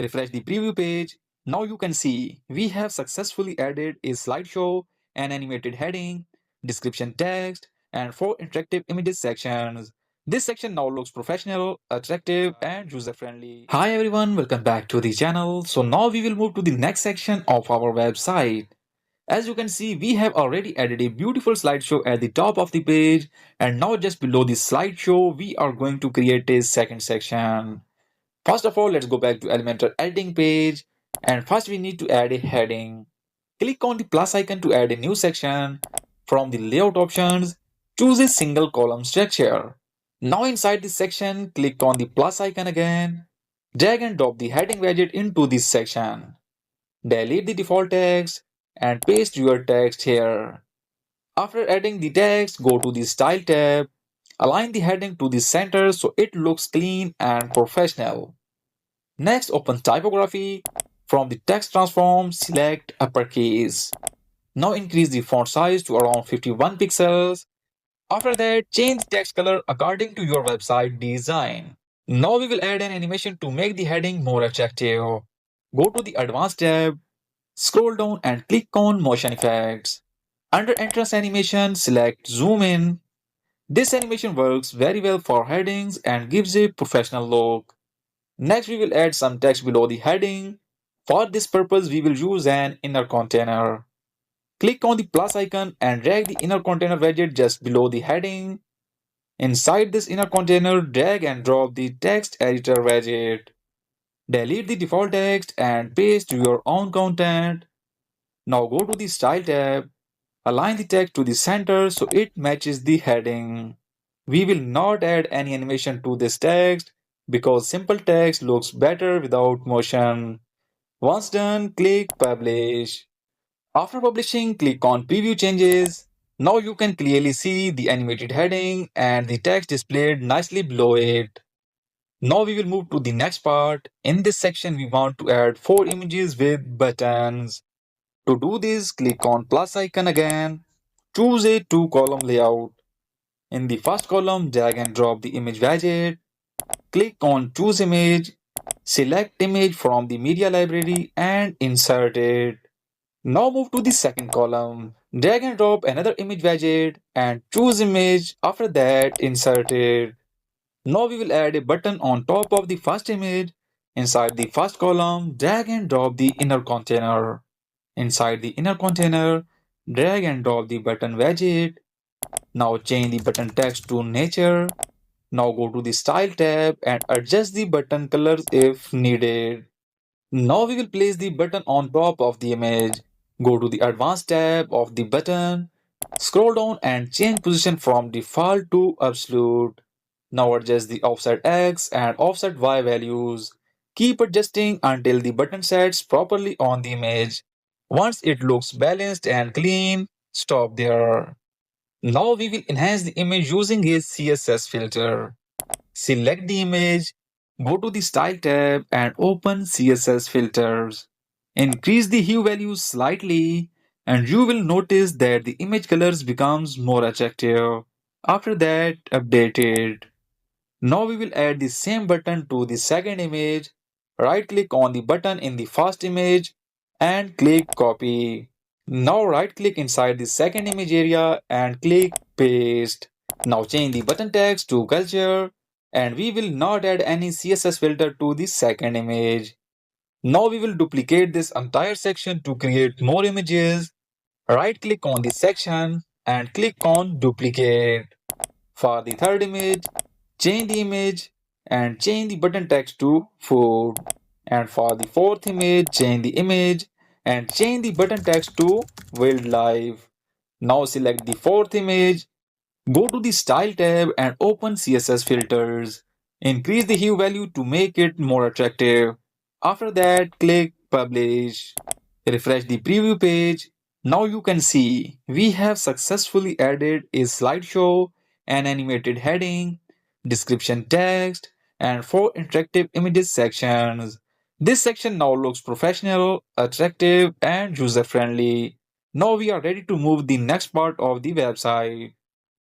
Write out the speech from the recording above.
Refresh the preview page. Now you can see we have successfully added a slideshow, an animated heading, description text, and 4 interactive images sections. This section now looks professional, attractive, and user-friendly. Hi everyone, welcome back to the channel. So now we will move to the next section of our website. As you can see, we have already added a beautiful slideshow at the top of the page, and now just below the slideshow, we are going to create a second section. First of all, let's go back to Elementor editing page, and first we need to add a heading. Click on the plus icon to add a new section. From the layout options, choose a single column structure. Now inside this section, click on the plus icon again. Drag and drop the heading widget into this section. Delete the default text and paste your text here. After adding the text, go to the Style tab. Align the heading to the center so it looks clean and professional. Next, open Typography. From the text transform, select Uppercase. Now increase the font size to around 51 pixels. After that, change the text color according to your website design. Now we will add an animation to make the heading more attractive. Go to the Advanced tab, scroll down and click on Motion Effects. Under Entrance Animation, select Zoom In. This animation works very well for headings and gives a professional look. Next, we will add some text below the heading. For this purpose, we will use an inner container. Click on the plus icon and drag the inner container widget just below the heading. Inside this inner container, drag and drop the text editor widget. Delete the default text and paste your own content. Now go to the Style tab. Align the text to the center so it matches the heading. We will not add any animation to this text because simple text looks better without motion. Once done, click Publish. After publishing, click on Preview Changes. Now you can clearly see the animated heading and the text displayed nicely below it. Now we will move to the next part. In this section, we want to add 4 images with buttons. To do this, click on plus icon again. Choose a 2-column layout. In the first column, drag and drop the image widget. Click on Choose Image. Select image from the media library and insert it. Now move to the second column. Drag and drop another image widget and choose image. After that, insert it. Now we will add a button on top of the first image. Inside the first column, drag and drop the inner container. Inside the inner container, drag and drop the button widget. Now change the button text to nature. Now go to the Style tab and adjust the button colors if needed. Now we will place the button on top of the image. Go to the Advanced tab of the button. Scroll down and change position from default to absolute. Now adjust the offset X and offset Y values. Keep adjusting until the button sets properly on the image. Once it looks balanced and clean, stop there. Now we will enhance the image using a CSS filter. Select the image, go to the Style tab and open CSS filters. Increase the hue value slightly and you will notice that the image colors becomes more attractive. After that, update it. Now we will add the same button to the second image. Right click on the button in the first image and click copy. Now right click inside the second image area and click paste. Now change the button text to culture and we will not add any CSS filter to the second image. Now we will duplicate this entire section to create more images. Right click on the section and click on duplicate. For the third image, change the image and change the button text to food. And for the fourth image, change the image and change the button text to wildlife. Now select the fourth image. Go to the Style tab and open CSS filters. Increase the hue value to make it more attractive. After that, click Publish. Refresh the preview page. Now you can see we have successfully added a slideshow, an animated heading, description text, and 4 interactive images sections. This section now looks professional, attractive, and user-friendly. Now we are ready to move the next part of the website.